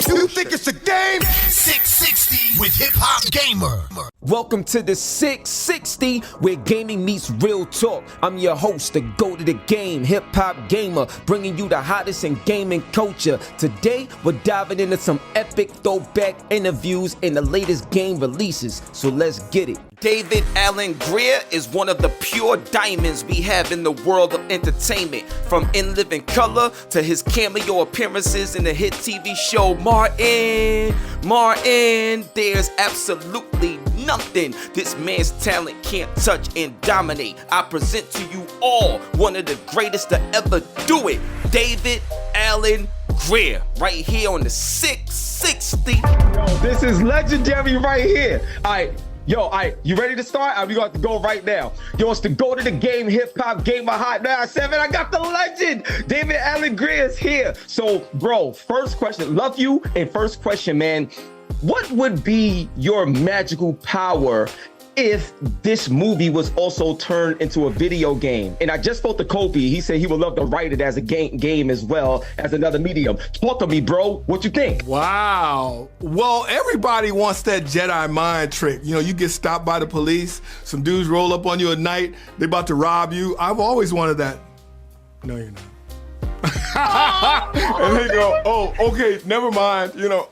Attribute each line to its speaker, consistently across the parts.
Speaker 1: You think it's a game?
Speaker 2: 660 with Hip Hop Gamer.
Speaker 3: Welcome to the 660, where gaming meets real talk. I'm your host, the GOAT of the game, Hip Hop Gamer, bringing you the hottest in gaming culture. Today, we're diving into some epic throwback interviews and the latest game releases. So let's get it. David Alan Grier is one of the pure diamonds we have in the world of entertainment. From In Living Color to his cameo appearances in the hit TV show Martin, there's absolutely nothing this man's talent can't touch and dominate. I present to you all one of the greatest to ever do it, David Alan Grier, right here on the 660.
Speaker 4: Yo, this is legendary right here. All right, you ready to start? We got to go right now. Yo, it's the GOAT of the game, Hip Hop Gamer Hot 97. I got the legend, David Alan Grier is here. So, bro, first question, love you. And first question, man, what would be your magical power if this movie was also turned into a video game? And I just spoke to Kobe. He said he would love to write it as a game as well as another medium. Talk to me, bro. What you think?
Speaker 1: Wow. Well, everybody wants that Jedi mind trick. You know, you get stopped by the police, some dudes roll up on you at night, they about to rob you. I've always wanted that. No, you're not. And they go, oh, okay, never mind, you know.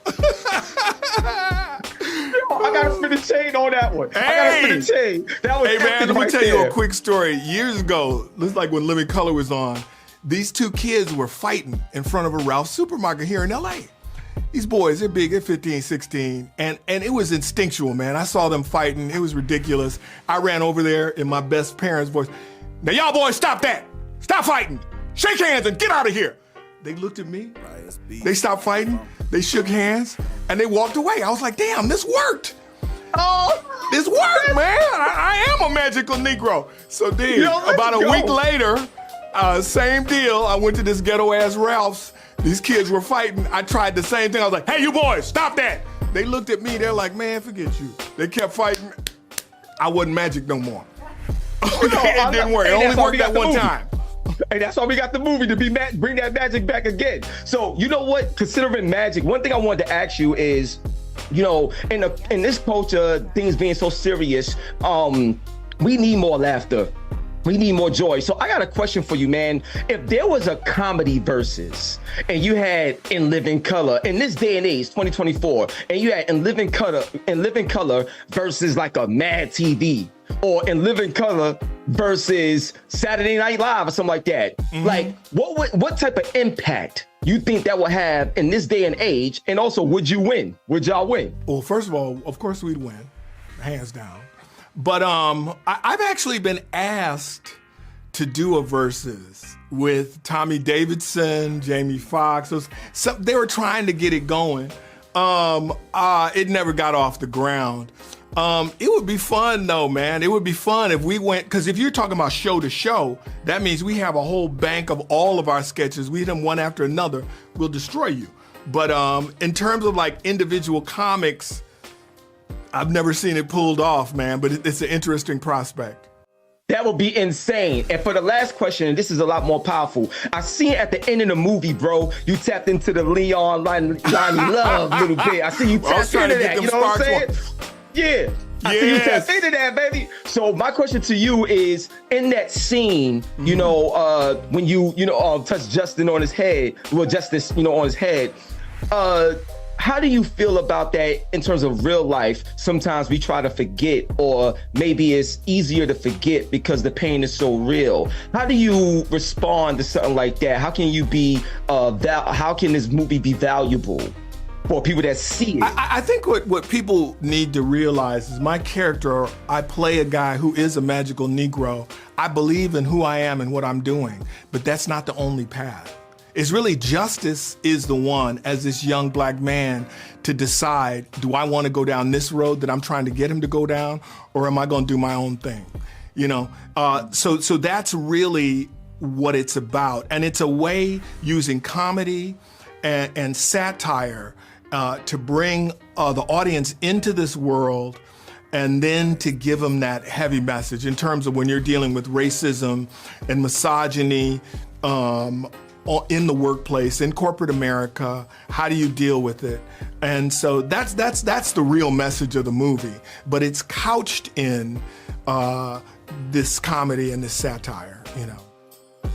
Speaker 4: I gotta spin the chain on that one.
Speaker 1: Hey.
Speaker 4: I gotta spin the chain. That was
Speaker 1: hey man, let me tell you a quick story. Years ago, looks like when Living Color was on, these two kids were fighting in front of a Ralph's supermarket here in LA. These boys, they're big, they're 15, 16, and it was instinctual, man. I saw them fighting, it was ridiculous. I ran over there in my best parents' voice. Now y'all boys, stop that. Stop fighting. Shake hands and get out of here. They looked at me, they stopped fighting, they shook hands, and they walked away. I was like, damn, this worked. Oh, this worked, man. I am a magical Negro. So then, about a week later, same deal. I went to this ghetto-ass Ralph's. These kids were fighting. I tried the same thing. I was like, hey, you boys, stop that. They looked at me. They're like, man, forget you. They kept fighting. I wasn't magic no more. It didn't work. It only worked that one time.
Speaker 4: And that's why we got the movie, to bring that magic back again. So, you know what? Considering magic, one thing I wanted to ask you is, you know, in this culture, things being so serious, we need more laughter. We need more joy. So I got a question for you, man. If there was a comedy versus, and you had In Living Color in this day and age, 2024, and you had In Living Color versus like a Mad TV, or In Living Color versus Saturday Night Live or something like that, like what type of impact you think that will have in this day and age? And also, would you win? Would y'all win?
Speaker 1: Well, first of all, of course we'd win, hands down. But I've actually been asked to do a versus with Tommy Davidson, Jamie Foxx. They were trying to get it going. It never got off the ground. It would be fun though, man. It would be fun if we went, because if you're talking about show to show, that means we have a whole bank of all of our sketches. We hit them one after another, we'll destroy you. But in terms of like individual comics, I've never seen it pulled off, man, but it's an interesting prospect.
Speaker 4: That would be insane. And for the last question, and this is a lot more powerful, I seen at the end of the movie, bro, you tapped into the Leon line love little bit. I see you tapped into that, you know what I'm saying? Yeah. I see you tapped into that, baby. So my question to you is, in that scene, you know, when you touch Justin on his head, well, Justice, you know, on his head, how do you feel about that in terms of real life? Sometimes we try to forget, or maybe it's easier to forget because the pain is so real. How do you respond to something like that? How can you be, how can this movie be valuable for people that see it?
Speaker 1: I think what people need to realize is my character, I play a guy who is a magical Negro. I believe in who I am and what I'm doing, but that's not the only path. It's really Justice is the one, as this young black man, to decide, do I want to go down this road that I'm trying to get him to go down, or am I going to do my own thing? You know, so that's really what it's about. And it's a way using comedy and satire to bring the audience into this world, and then to give them that heavy message in terms of when you're dealing with racism and misogyny, in the workplace, in corporate America. How do you deal with it? And so that's the real message of the movie. But it's couched in this comedy and this satire, you know.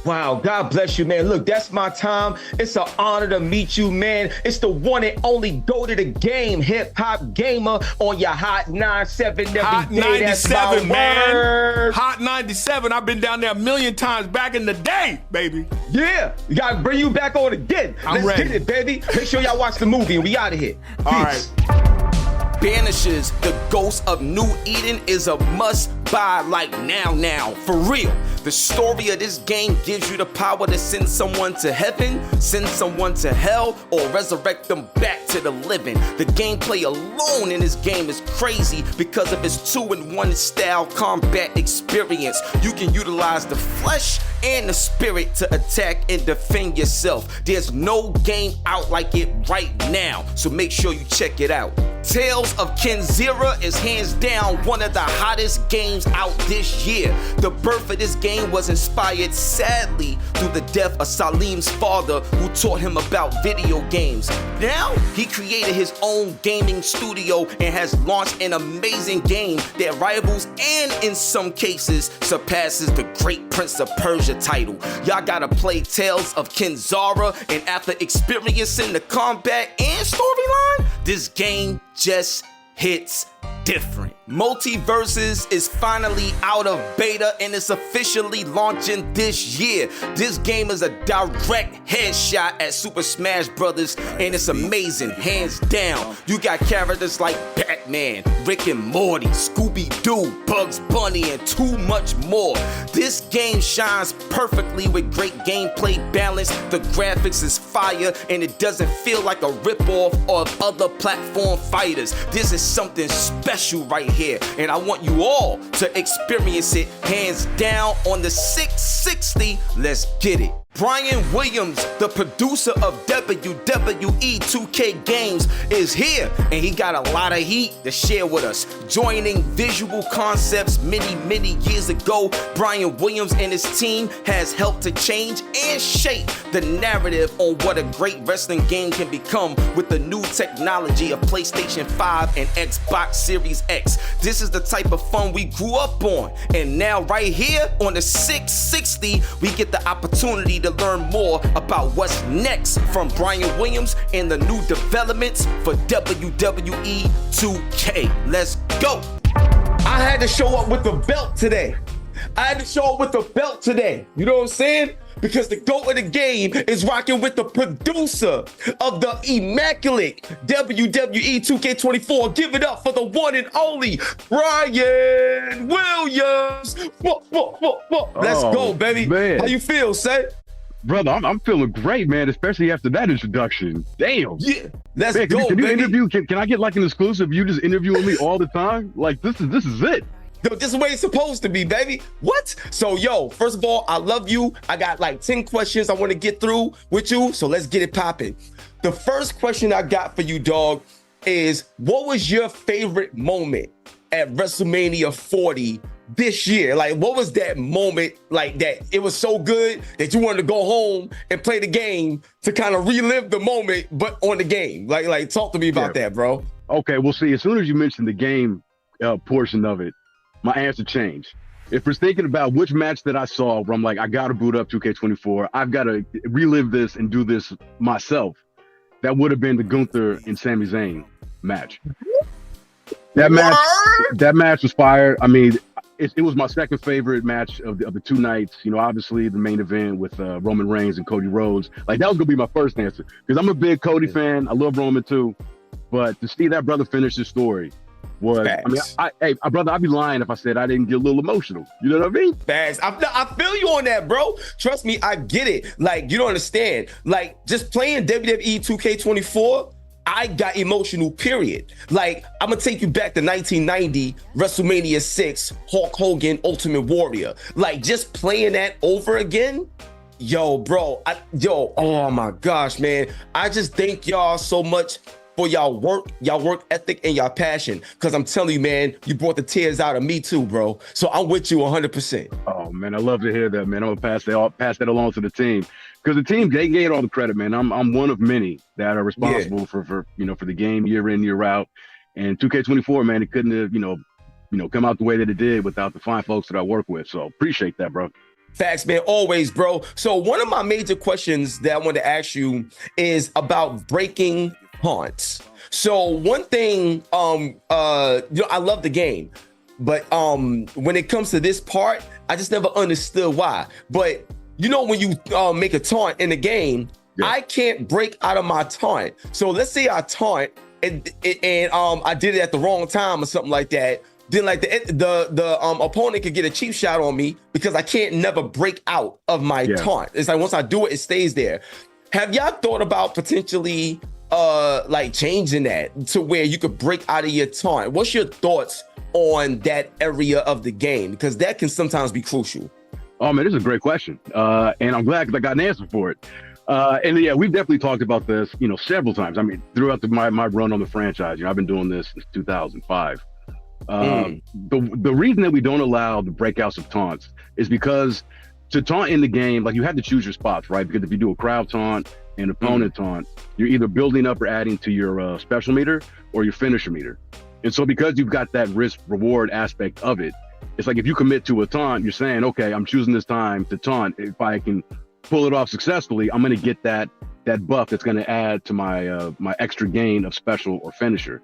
Speaker 4: Wow, God bless you, man. Look, that's my time. It's an honor to meet you, man. It's the one and only go to the game, hip hop gamer on your Hot 97 every
Speaker 1: Hot
Speaker 4: day.
Speaker 1: 97, man.
Speaker 4: Word.
Speaker 1: Hot 97. I've been down there a million times back in the day, baby.
Speaker 4: Yeah, we gotta bring you back on again.
Speaker 1: I'm
Speaker 4: Let's
Speaker 1: ready.
Speaker 4: get it, baby. Make sure y'all watch the movie and we out of here.
Speaker 1: All
Speaker 4: Peace.
Speaker 1: right.
Speaker 3: Banishes the ghost of New Eden is a must buy, like now, for real. The story of this game gives you the power to send someone to heaven, send someone to hell, or resurrect them back to the living. The gameplay alone in this game is crazy because of its 2-in-1 style combat experience. You can utilize the flesh and the spirit to attack and defend yourself. There's no game out like it right now, so make sure you check it out. Tales of Kenzera is hands down one of the hottest games out this year. The birth of this game was inspired sadly through the death of Salim's father, who taught him about video games. Now he created his own gaming studio and has launched an amazing game that rivals and in some cases surpasses the Great Prince of Persia title. Y'all gotta play Tales of Kenzera, and after experiencing the combat and storyline, this game just hits different. Multiverses is finally out of beta and it's officially launching this year. This game is a direct headshot at Super Smash Brothers and it's amazing, hands down. You got characters like Batman, Rick and Morty, Scooby-Doo, Bugs Bunny, and too much more. This game shines perfectly with great gameplay balance. The graphics is fire and it doesn't feel like a ripoff of other platform fighters. This is something special right here, and I want you all to experience it hands down on the 660. Let's get it. Bryan Williams, the producer of WWE 2K games, is here, and he got a lot of heat to share with us. Joining Visual Concepts many years ago, Bryan Williams and his team has helped to change and shape the narrative on what a great wrestling game can become with the new technology of PlayStation 5 and Xbox Series X. This is the type of fun we grew up on, and now right here on the 660, we get the opportunity to learn more about what's next from Bryan Williams and the new developments for WWE 2K. Let's go.
Speaker 4: I had to show up with the belt today. You know what I'm saying? Because the GOAT of the game is rocking with the producer of the immaculate WWE 2K24. Give it up for the one and only Bryan Williams. Let's go, baby.
Speaker 5: Man.
Speaker 4: How you feel, say?
Speaker 5: Brother, I'm feeling great, man, especially after that introduction. Damn.
Speaker 4: Yeah, let's
Speaker 5: Man,
Speaker 4: go,
Speaker 5: can you
Speaker 4: baby.
Speaker 5: interview? Can I get like an exclusive? You just interviewing me all the time? Like this is it.
Speaker 4: Yo, this is the way it's supposed to be, baby. What? So, yo, first of all, I love you. I got like 10 questions I want to get through with you, so let's get it popping. The first question I got for you, dog, is what was your favorite moment at WrestleMania 40 this year? Like, what was that moment like that it was so good that you wanted to go home and play the game to kind of relive the moment, but on the game? Like, talk to me about that, bro.
Speaker 5: Okay, well, see, as soon as you mentioned the game portion of it, my answer changed. If we're thinking about which match that I saw where I'm like, I got to boot up 2K24, I've got to relive this and do this myself, that would have been the Gunther and Sami Zayn match. That match was fire. I mean, it was my second favorite match of the two nights. You know, obviously the main event with Roman Reigns and Cody Rhodes. Like, that was going to be my first answer because I'm a big Cody fan. I love Roman too. But to see that brother finish his story was,
Speaker 4: Facts.
Speaker 5: I mean, brother, I'd be lying if I said I didn't get a little emotional. You know what I mean?
Speaker 4: Facts. I feel you on that, bro. Trust me, I get it. Like, you don't understand. Like, just playing WWE 2K24, I got emotional, period. Like, I'm going to take you back to 1990, WrestleMania 6, Hulk Hogan, Ultimate Warrior. Like, just playing that over again, yo, bro. Oh, my gosh, man. I just thank y'all so much for y'all work ethic, and y'all passion. Because I'm telling you, man, you brought the tears out of me too, bro. So I'm with you 100%.
Speaker 5: Oh man, I love to hear that, man. I'm gonna pass that along to the team, because the team, they get all the credit, man. I'm one of many that are responsible for for the game year in, year out. And 2K24, man, it couldn't have come out the way that it did without the fine folks that I work with. So appreciate that, bro.
Speaker 4: Facts, man, always, bro. So one of my major questions that I want to ask you is about breaking taunts. So one thing, I love the game, but when it comes to this part, I just never understood why. But when you make a taunt in the game, I can't break out of my taunt. So let's say I taunt and I did it at the wrong time or something like that. Then like the opponent could get a cheap shot on me because I can't never break out of my taunt. It's like once I do it, it stays there. Have y'all thought about potentially like changing that to where you could break out of your taunt? What's your thoughts on that area of the game? Because that can sometimes be crucial.
Speaker 5: Oh man, this is a great question. And I'm glad because I got an answer for it. And yeah, we've definitely talked about this, several times. I mean, throughout my run on the franchise, I've been doing this since 2005. The reason that we don't allow the breakouts of taunts is because to taunt in the game, like you have to choose your spots, right? Because if you do a crowd taunt and opponent taunt, you're either building up or adding to your special meter or your finisher meter. And so because you've got that risk reward aspect of it, it's like if you commit to a taunt, you're saying, okay, I'm choosing this time to taunt. If I can pull it off successfully, I'm going to get that buff that's going to add to my my extra gain of special or finisher.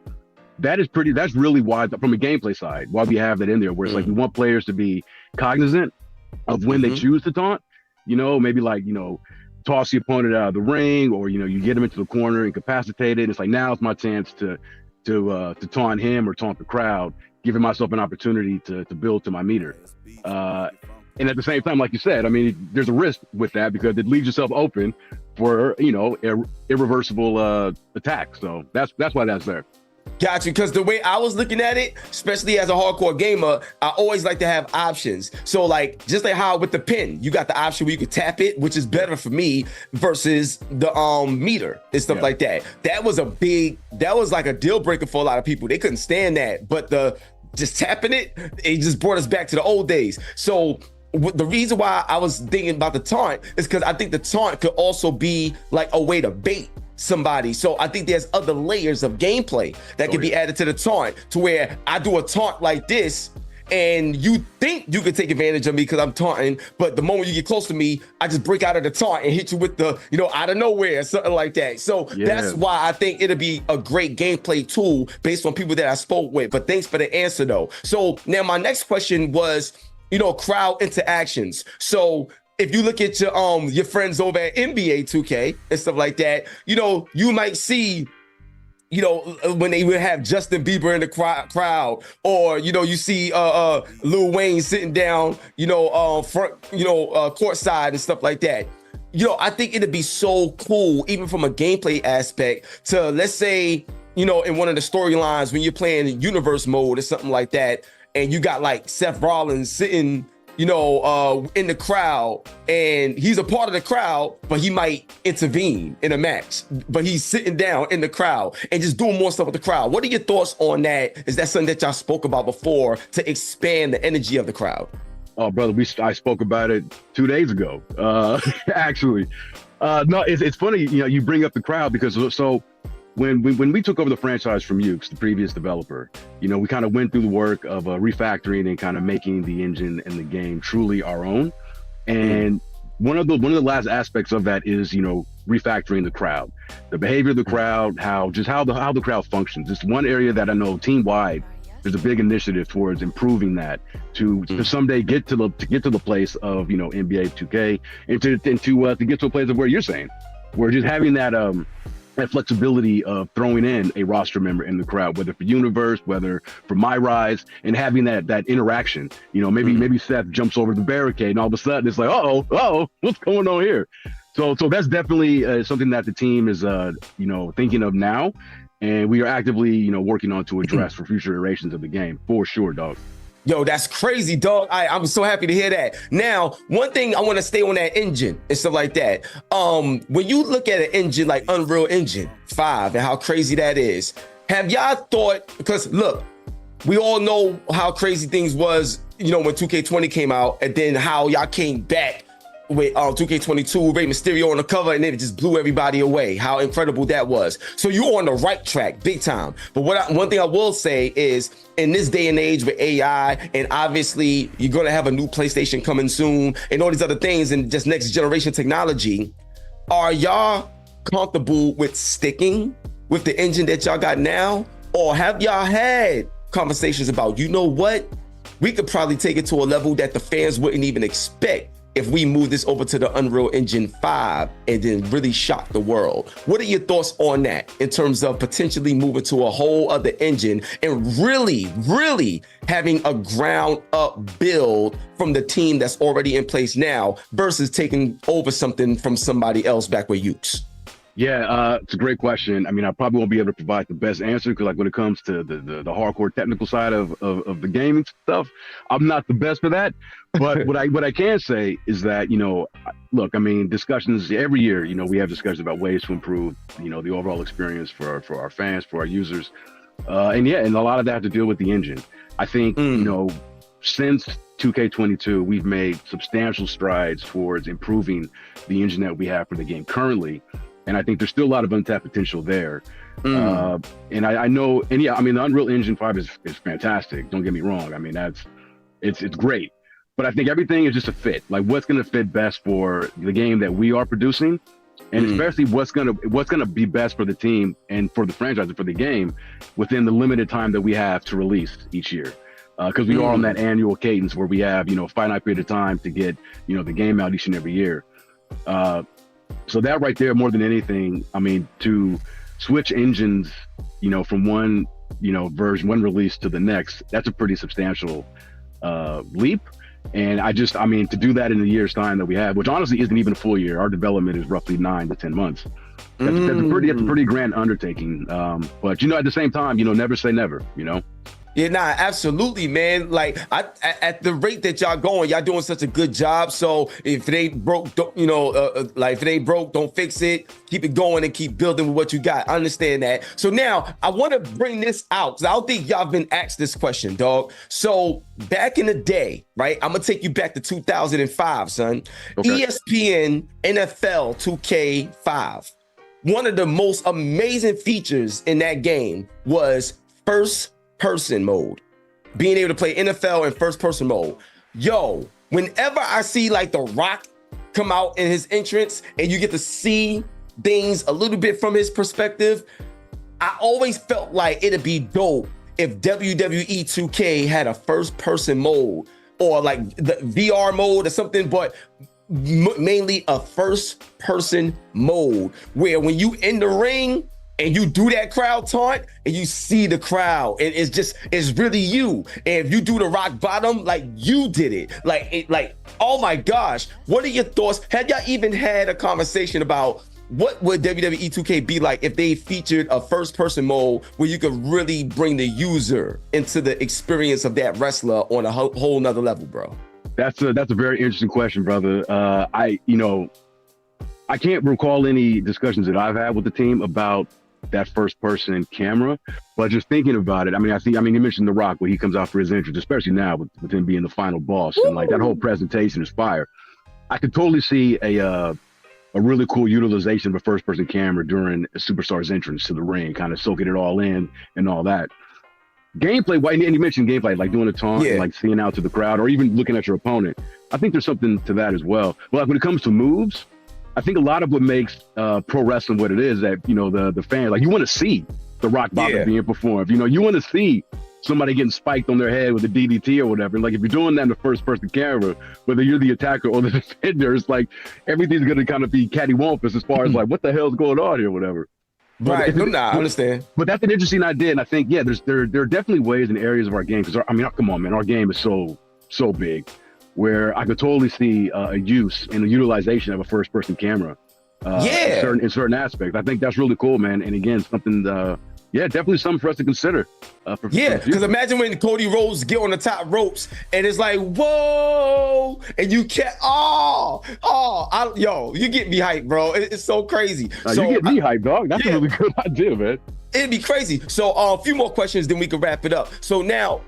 Speaker 5: That's really why, from a gameplay side, why we have that in there, where it's like we want players to be cognizant of when they choose to taunt, maybe like, toss the opponent out of the ring, or, you get him into the corner, incapacitated. It's like, now it's my chance to taunt him or taunt the crowd, giving myself an opportunity to build to my meter. And at the same time, like you said, I mean, there's a risk with that because it leaves yourself open for, irreversible attack. So that's why that's there.
Speaker 4: Got you. Because the way I was looking at it, especially as a hardcore gamer, I always like to have options. So like, just like how with the pin, you got the option where you could tap it, which is better for me versus the meter and stuff like that. That was like a deal breaker for a lot of people. They couldn't stand that, but just tapping it just brought us back to the old days. So the reason why I was thinking about the taunt is because I think the taunt could also be like a way to bait somebody. So I think there's other layers of gameplay that can be added to the taunt, to where I do a taunt like this and you think you can take advantage of me because I'm taunting, but the moment you get close to me, I just break out of the taunt and hit you with the, out of nowhere, something like that. So that's why I think it'll be a great gameplay tool based on people that I spoke with. But thanks for the answer though. So now my next question was, crowd interactions. So if you look at your friends over at NBA 2K and stuff like that, you might see, when they would have Justin Bieber in the crowd, or you see Lil Wayne sitting down, front, courtside and stuff like that. I think it'd be so cool, even from a gameplay aspect, to, let's say, in one of the storylines when you're playing universe mode or something like that, and you got like Seth Rollins sitting, in the crowd, and he's a part of the crowd, but he might intervene in a match, but he's sitting down in the crowd and just doing more stuff with the crowd. What are your thoughts on that? Is that something that y'all spoke about before to expand the energy of the crowd?
Speaker 5: Oh, brother, I spoke about it 2 days ago, actually. No, it's funny, you bring up the crowd, because when we took over the franchise from Ukes, the previous developer, we kind of went through the work of refactoring and kind of making the engine and the game truly our own. And one of the last aspects of that is, refactoring the crowd, the behavior of the crowd, how the crowd functions. It's one area that I know team wide, there's a big initiative towards improving that to someday get to the place of, NBA 2K and to get to a place of where you're saying, where just having that flexibility of throwing in a roster member in the crowd, whether for Universe, whether for My Rise, and having that interaction. Maybe Seth jumps over the barricade and all of a sudden it's like, what's going on here? So that's definitely something that the team is thinking of now, and we are actively working on to address for future iterations of the game, for sure, dog.
Speaker 4: Yo, that's crazy, dog. I'm so happy to hear that. Now, one thing I want to stay on that engine and stuff like that. When you look at an engine like Unreal Engine 5 and how crazy that is, have y'all thought, because look, we all know how crazy things was, you know, when 2K20 came out, and then how y'all came back with 2K22, Rey Mysterio on the cover, and then it just blew everybody away. How incredible that was. So you're on the right track, big time. But one thing I will say is, in this day and age with AI, and obviously you're gonna have a new PlayStation coming soon, and all these other things, and just next generation technology, are y'all comfortable with sticking with the engine that y'all got now? Or have y'all had conversations about, you know what, we could probably take it to a level that the fans wouldn't even expect if we move this over to the Unreal Engine 5 and then really shock the world? What are your thoughts on that in terms of potentially moving to a whole other engine and really having a ground up build from the team that's already in place now versus taking over something from somebody else back with Ukes?
Speaker 5: Yeah, it's a great question. I mean, I probably won't be able to provide the best answer because, like, when it comes to the hardcore technical side of the gaming stuff, I'm not the best for that. But what I can say is that, you know, look, I mean, discussions every year, you know, we have discussions about ways to improve, you know, the overall experience for our fans, for our users, and a lot of that has to deal with the engine. I think, you know, since 2K22, we've made substantial strides towards improving the engine that we have for the game currently. And I think there's still a lot of untapped potential there. And I know, and yeah, I mean, the Unreal Engine 5 is fantastic. Don't get me wrong. I mean, it's great. But I think everything is just a fit. Like, what's going to fit best for the game that we are producing, and especially what's gonna be best for the team and for the franchise and for the game within the limited time that we have to release each year. Because we are on that annual cadence where we have, you know, a finite period of time to get, you know, the game out each and every year. So that right there, more than anything, I mean, to switch engines, you know, from one, you know, one release to the next, that's a pretty substantial leap. And I mean, to do that in a year's time that we have, which honestly isn't even a full year, our development is roughly 9 to 10 months. That's a pretty grand undertaking. But, you know, at the same time, you know, never say never, you know?
Speaker 4: Yeah, nah, absolutely, man. Like, at the rate that y'all going, y'all doing such a good job. So if it ain't broke, don't, you know, like if it ain't broke, don't fix it. Keep it going and keep building with what you got. I understand that. So now I want to bring this out because I don't think y'all been asked this question, dog. So back in the day, right? I'm gonna take you back to 2005, son. Okay. ESPN NFL 2K5. One of the most amazing features in that game was first person mode, being able to play NFL in first person mode. Yo, whenever I see like The Rock come out in his entrance and you get to see things a little bit from his perspective, I always felt like it'd be dope if WWE 2K had a first person mode or like the VR mode or something, but mainly a first person mode where when you in the ring and you do that crowd taunt and you see the crowd and it's really you. And if you do the rock bottom, like you did it. Like, oh my gosh, what are your thoughts? Have y'all even had a conversation about what would WWE 2K be like if they featured a first person mode where you could really bring the user into the experience of that wrestler on a whole nother level, bro?
Speaker 5: That's a very interesting question, brother. I can't recall any discussions that I've had with the team about that first person camera, but just thinking about it, I mean, you mentioned The Rock when he comes out for his entrance, especially now with him being the final boss. Ooh. And like that whole presentation is fire. I could totally see a really cool utilization of a first person camera during a superstar's entrance to the ring, kind of soaking it all in and all that. Gameplay, and you mentioned gameplay, like doing a taunt, and like seeing out to the crowd or even looking at your opponent. I think there's something to that as well. But like when it comes to moves, I think a lot of what makes pro wrestling what it is that, you know, the fan, like you want to see the rock bottom being performed. You know, you want to see somebody getting spiked on their head with a DDT or whatever. And like if you're doing that in the first person camera, whether you're the attacker or the defender, it's like everything's going to kind of be cattywampus as far as like what the hell's going on here or whatever.
Speaker 4: Right. I understand.
Speaker 5: But that's an interesting idea. And I think, yeah, there are definitely ways and areas of our game. Because I mean, come on, man, our game is so big where I could totally see a use and a utilization of a first person camera in certain aspects. I think that's really cool, man. And again, something yeah, definitely something for us to consider.
Speaker 4: Yeah, because imagine when Cody Rhodes get on the top ropes and it's like, whoa, and you can't, you get me hyped, bro. It's so crazy. So
Speaker 5: you get me hyped, dog. That's a really good idea, man.
Speaker 4: It'd be crazy. So a few more questions, then we can wrap it up. So now,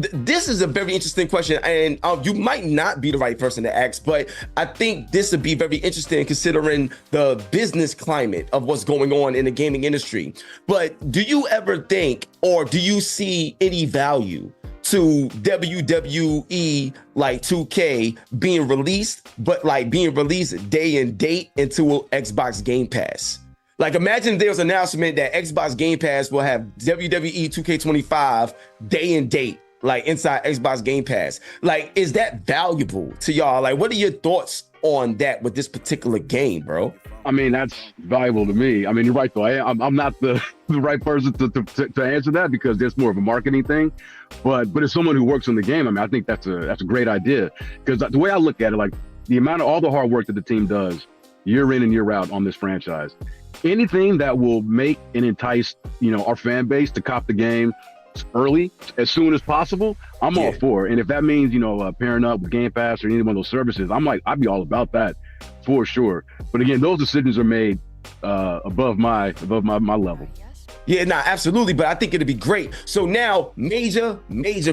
Speaker 4: this is a very interesting question, and you might not be the right person to ask, but I think this would be very interesting considering the business climate of what's going on in the gaming industry. But do you ever think, or do you see any value to WWE like 2K being released, but like being released day and date into Xbox Game Pass? Like, imagine there was an announcement that Xbox Game Pass will have WWE 2K25 day and date, like inside Xbox Game Pass. Like, is that valuable to y'all? Like, what are your thoughts on that with this particular game, bro?
Speaker 5: I mean, that's valuable to me. I mean, you're right, though. I'm not the right person to answer that because there's more of a marketing thing. But as someone who works on the game, I mean, I think that's a great idea. Because the way I look at it, like the amount of all the hard work that the team does year in and year out on this franchise, anything that will make and entice, our fan base to cop the game early, as soon as possible, I'm all for. And if that means, pairing up with Game Pass or any one of those services, I'd be all about that for sure. But again, those decisions are made above my level.
Speaker 4: Yeah, absolutely. But I think it'd be great. So now, major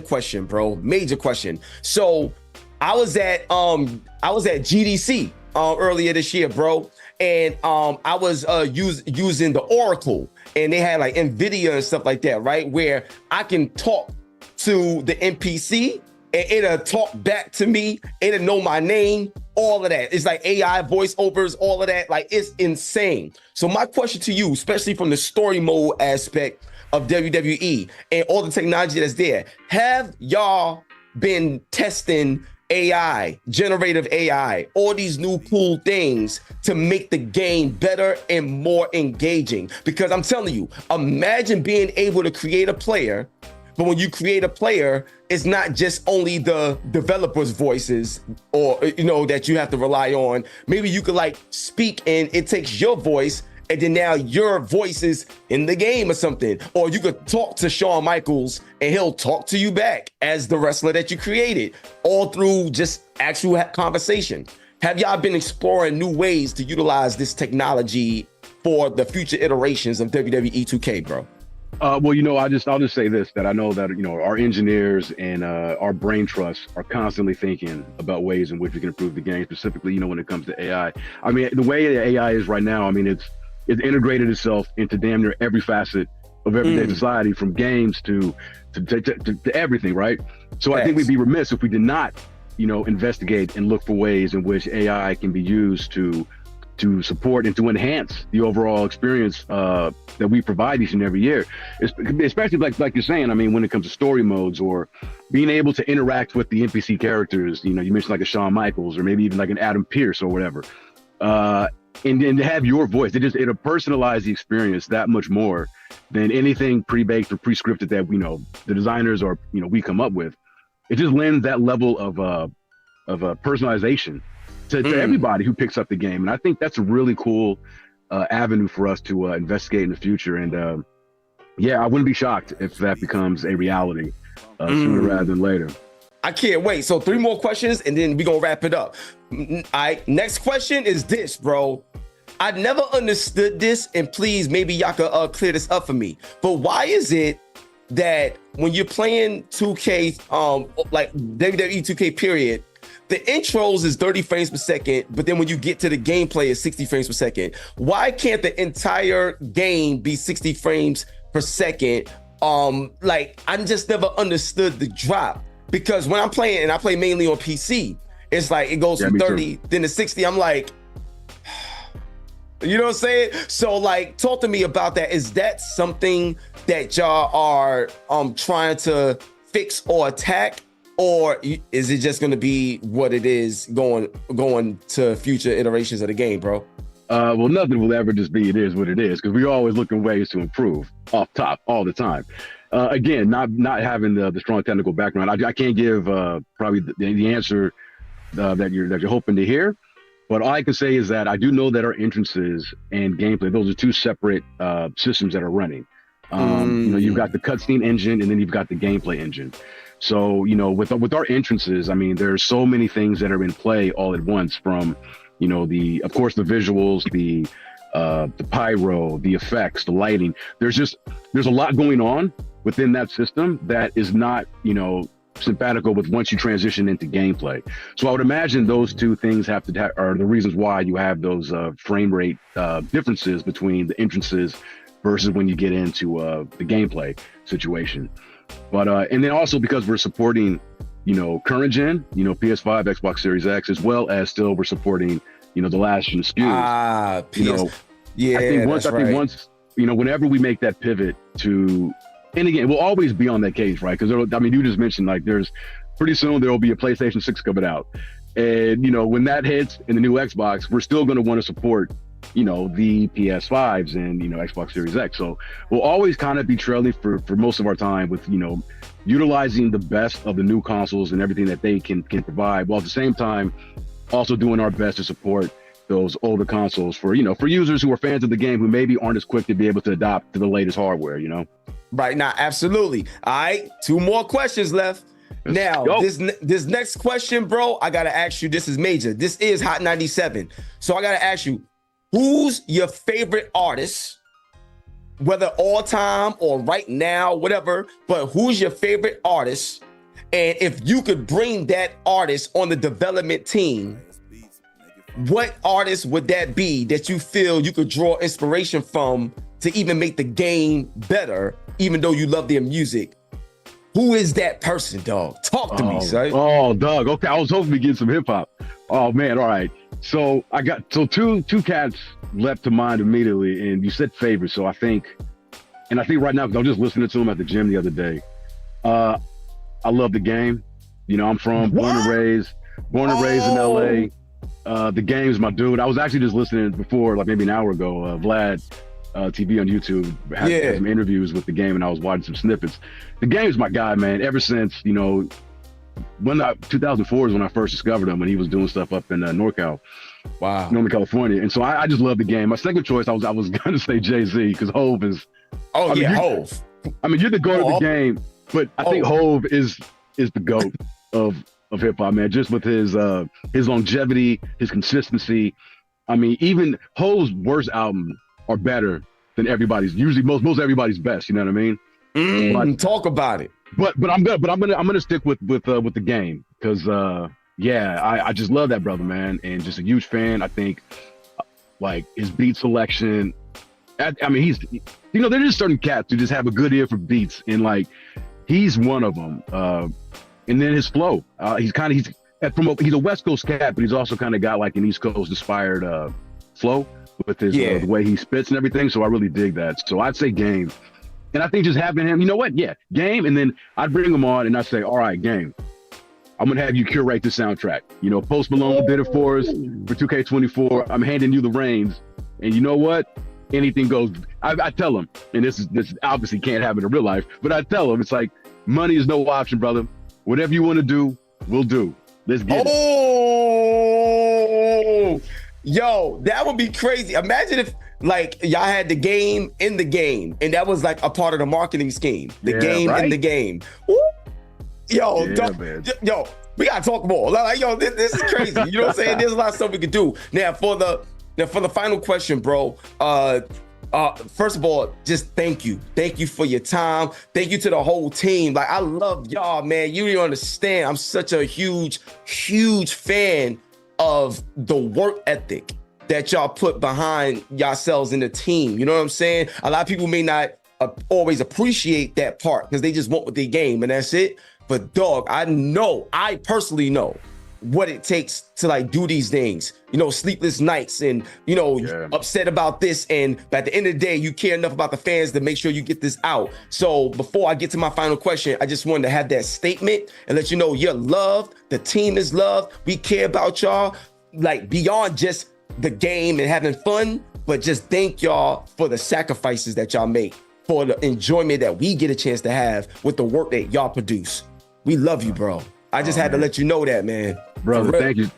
Speaker 4: question, bro. Major question. So I was at GDC earlier this year, bro. And I was using the Oracle, and they had like NVIDIA and stuff like that, right? Where I can talk to the NPC and it'll talk back to me, it'll know my name, all of that. It's like AI voiceovers, all of that. Like, it's insane. So my question to you, especially from the story mode aspect of WWE and all the technology that's there, have y'all been testing AI, generative AI, all these new cool things to make the game better and more engaging? Because I'm telling you, imagine being able to create a player, but when you create a player, it's not just only the developers' voices or, that you have to rely on. Maybe you could like speak and it takes your voice, and then now your voice is in the game or something. Or you could talk to Shawn Michaels and he'll talk to you back as the wrestler that you created, all through just actual conversation. Have y'all been exploring new ways to utilize this technology for the future iterations of WWE 2K, bro?
Speaker 5: Well, I'll just say this, that I know that, our engineers and our brain trusts are constantly thinking about ways in which we can improve the game, specifically, when it comes to AI. I mean, the way the AI is right now, I mean, it's integrated itself into damn near every facet of everyday society, from games to everything, right? So I think we'd be remiss if we did not, investigate and look for ways in which AI can be used to support and to enhance the overall experience that we provide each and every year, especially like you're saying. I mean, when it comes to story modes or being able to interact with the NPC characters, you mentioned like a Shawn Michaels or maybe even like an Adam Pearce or whatever. And to have your voice, it'll personalize the experience that much more than anything pre-baked or pre-scripted that the designers or we come up with. It just lends that level of personalization to everybody who picks up the game, and I think that's a really cool avenue for us to investigate in the future. And I wouldn't be shocked if that becomes a reality sooner rather than later.
Speaker 4: I can't wait. So 3 more questions, and then we're going to wrap it up. Next question is this, bro. I never understood this, and please, maybe y'all could clear this up for me. But why is it that when you're playing 2K, like WWE 2K period, the intros is 30 frames per second, but then when you get to the gameplay, it's 60 frames per second? Why can't the entire game be 60 frames per second? I just never understood the drop. Because when I'm playing, and I play mainly on PC, it's like it goes from 30, then to 60. I'm like, you know what I'm saying? So like, talk to me about that. Is that something that y'all are trying to fix or attack? Or is it just going to be what it is going to future iterations of the game, bro?
Speaker 5: Well, nothing will ever just be it is what it is, because we're always looking ways to improve off top all the time. Again, not having the strong technical background, I can't give probably the answer that you're hoping to hear. But all I can say is that I do know that our entrances and gameplay, those are 2 separate systems that are running. You've got the cutscene engine, and then you've got the gameplay engine. So, with our entrances, I mean, there's so many things that are in play all at once, from, of course, the visuals, the pyro, the effects, the lighting. There's a lot going on within that system that is not, simpatico with once you transition into gameplay. So I would imagine those two things are the reasons why you have those frame rate differences between the entrances versus when you get into the gameplay situation. But and then also because we're supporting, current gen, PS5, Xbox Series X, as well as still we're supporting, the last gen SKUs.
Speaker 3: Yeah,
Speaker 5: I think once, whenever we make that pivot to, and again, we'll always be on that case, right? Because you just mentioned, like, there's pretty soon there will be a PlayStation 6 coming out, and when that hits in the new Xbox, we're still going to want to support, the PS5s and Xbox Series X. So we'll always kind of be trailing for most of our time with utilizing the best of the new consoles and everything that they can provide, while at the same time also doing our best to support those older consoles for users who are fans of the game who maybe aren't as quick to be able to adopt to the latest hardware.
Speaker 3: Right now, absolutely. All right, 2 more questions left. Now, this next question, bro, I gotta ask you. This is major. This is Hot 97. So I gotta ask you, who's your favorite artist, whether all time or right now, whatever, but who's your favorite artist? And if you could bring that artist on the development team, what artist would that be that you feel you could draw inspiration from to even make the game better, even though you love their music? Who is that person, dog? Talk to me, son.
Speaker 5: Oh, Doug. Okay, I was hoping to get some hip hop. Oh man, all right. So I got two cats leapt to mind immediately, and you said favorite. So I think right now, because I was just listening to them at the gym the other day. I love the game. I'm from born and raised in LA. The Game's my dude. I was actually just listening before, like maybe an hour ago, Vlad TV on YouTube had some interviews with the Game, and I was watching some snippets. The Game's my guy, man. Ever since, 2004 is when I first discovered him, when he was doing stuff up in NorCal.
Speaker 3: Wow.
Speaker 5: Northern California. And so I just love the Game. My second choice, I was gonna say Jay-Z, because Hove is.
Speaker 3: Hove.
Speaker 5: I mean, you're the GOAT of the game, but I think Hove is the GOAT of hip hop, man. Just with his longevity, his consistency. I mean, even Hove's worst albums are better than everybody's. Usually, most everybody's best. You know what I mean?
Speaker 3: Talk about it.
Speaker 5: But I'm gonna stick with the Game, because I just love that brother, man, and just a huge fan. I think like his beat selection. I mean, he's there's just certain cats who just have a good ear for beats, and like he's one of them. And then his flow. He's a West Coast cat, but he's also kind of got like an East Coast inspired flow with his the way he spits and everything. So I really dig that. So I'd say Game. And I think just having him, Game, and then I'd bring him on and I'd say, all right, Game, I'm going to have you curate the soundtrack. Post Malone did it for us for 2K24. I'm handing you the reins. And you know what? Anything goes. I tell him, and this obviously can't happen in real life, but I tell him, it's like, money is no option, brother. Whatever you want to do, we'll do. Let's get it.
Speaker 3: Yo, that would be crazy. Imagine if like y'all had the Game in the game, and that was like a part of the marketing scheme. The Game in the game. Woo. Yo, we gotta talk more. Like, yo, this is crazy. You know what I'm saying? There's a lot of stuff we could do. Now for the final question, bro. First of all, just thank you. Thank you for your time. Thank you to the whole team. Like, I love y'all, man. You don't understand. I'm such a huge, huge fan of the work ethic that y'all put behind yourselves in the team. You know what I'm saying? A lot of people may not always appreciate that part because they just want with their game and that's it. But dog, I personally know what it takes to like do these things, sleepless nights and, upset about this. And at the end of the day, you care enough about the fans to make sure you get this out. So before I get to my final question, I just wanted to have that statement and let you know you're loved. The team is loved. We care about y'all, like beyond just the game and having fun, but just thank y'all for the sacrifices that y'all make, for the enjoyment that we get a chance to have with the work that y'all produce. We love you, bro.
Speaker 4: I just had to let you know that, man.
Speaker 5: Brother,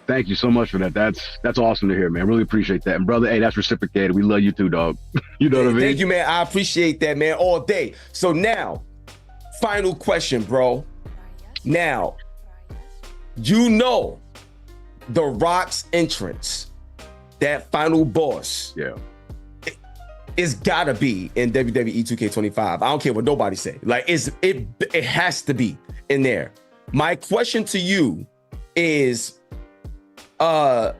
Speaker 5: thank you so much for that. That's awesome to hear, man. Really appreciate that. And brother, hey, that's reciprocated. We love you too, dog. You know what I mean?
Speaker 4: Thank you, man. I appreciate that, man, all day. So now, final question, bro. Now, you know The Rock's entrance, that final boss.
Speaker 5: Yeah.
Speaker 4: It's gotta be in WWE 2K25. I don't care what nobody say. Like it has to be in there. My question to you is, what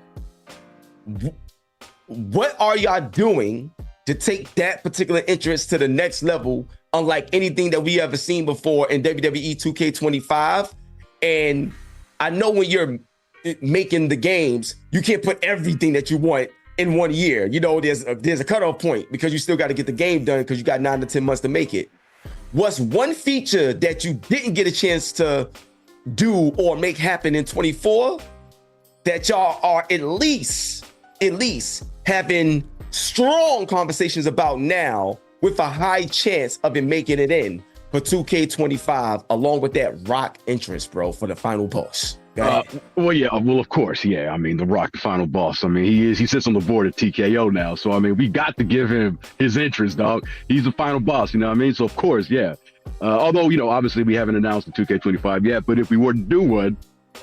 Speaker 4: are y'all doing to take that particular interest to the next level, unlike anything that we ever seen before in WWE 2K25? And I know when you're making the games, you can't put everything that you want in 1 year. You know, there's a cutoff point because you still got to get the game done because you got 9 to 10 months to make it. What's one feature that you didn't get a chance to do or make happen in 24 that y'all are at least having strong conversations about now with a high chance of it making it in for 2K25 along with that Rock entrance, bro, for the final boss?
Speaker 5: Well, of course, yeah. I mean, The Rock, the final boss. I mean, he sits on the board at TKO now. So, I mean, we got to give him his interest, dog. He's the final boss, you know what I mean? So, of course, yeah. Although, you know, obviously we haven't announced the 2K25 yet, but if we were to do one,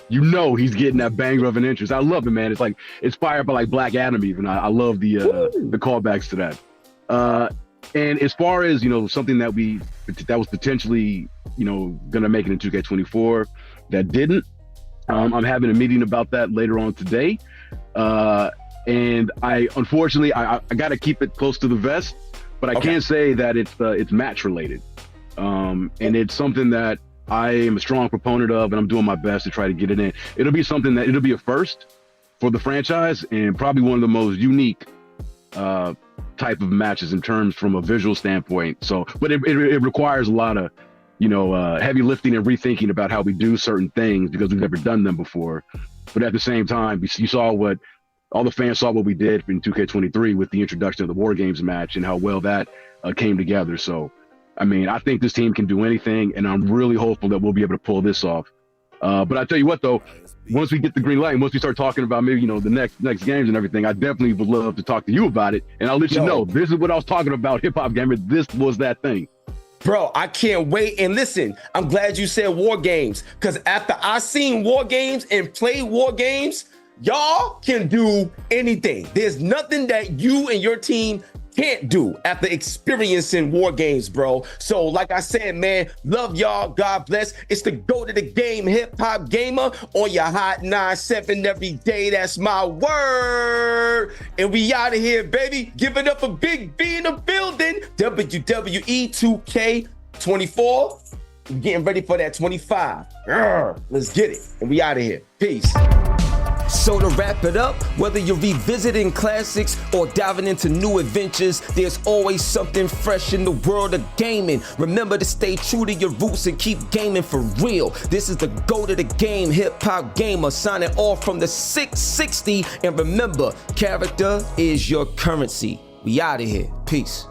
Speaker 5: you know he's getting that banger of an interest. I love it, man. It's like inspired by like Black Adam even. I love the callbacks to that. And as far as, you know, something that was potentially, you know, going to make it in 2K24 that didn't, I'm having a meeting about that later on today. And unfortunately, I got to keep it close to the vest, but I can't say that it's match related. And it's something that I am a strong proponent of, and I'm doing my best to try to get it in. It'll be a first for the franchise and probably one of the most unique type of matches in terms from a visual standpoint. So, but it requires a lot of, you know, heavy lifting and rethinking about how we do certain things because we've never done them before. But at the same time, you saw all the fans saw what we did in 2K23 with the introduction of the War Games match and how well that came together. So, I mean, I think this team can do anything, and I'm really hopeful that we'll be able to pull this off. But I tell you what, though, once we get the green light, and once we start talking about maybe, you know, the next games and everything, I definitely would love to talk to you about it. And I'll let you know, this is what I was talking about, Hip Hop Gamer. This was that thing.
Speaker 4: Bro, I can't wait. And listen, I'm glad you said War Games, because after I seen War Games and played War Games, y'all can do anything. There's nothing that you and your team can't do after experiencing War Games, bro. So like I said, man, love y'all. God bless. It's the Go to the Game Hip Hop Gamer on your Hot 97 every day. That's my word. And we out of here, baby. Give it up for Big B in the building. WWE 2K24. We're getting ready for that 25. Let's get it. And we out of here. Peace.
Speaker 3: So to wrap it up, whether you're revisiting classics or diving into new adventures, there's always something fresh in the world of gaming. Remember to stay true to your roots and keep gaming for real. This is the Go to the Game Hip Hop Gamer signing off from the 660. And remember, character is your currency. We out of here. Peace.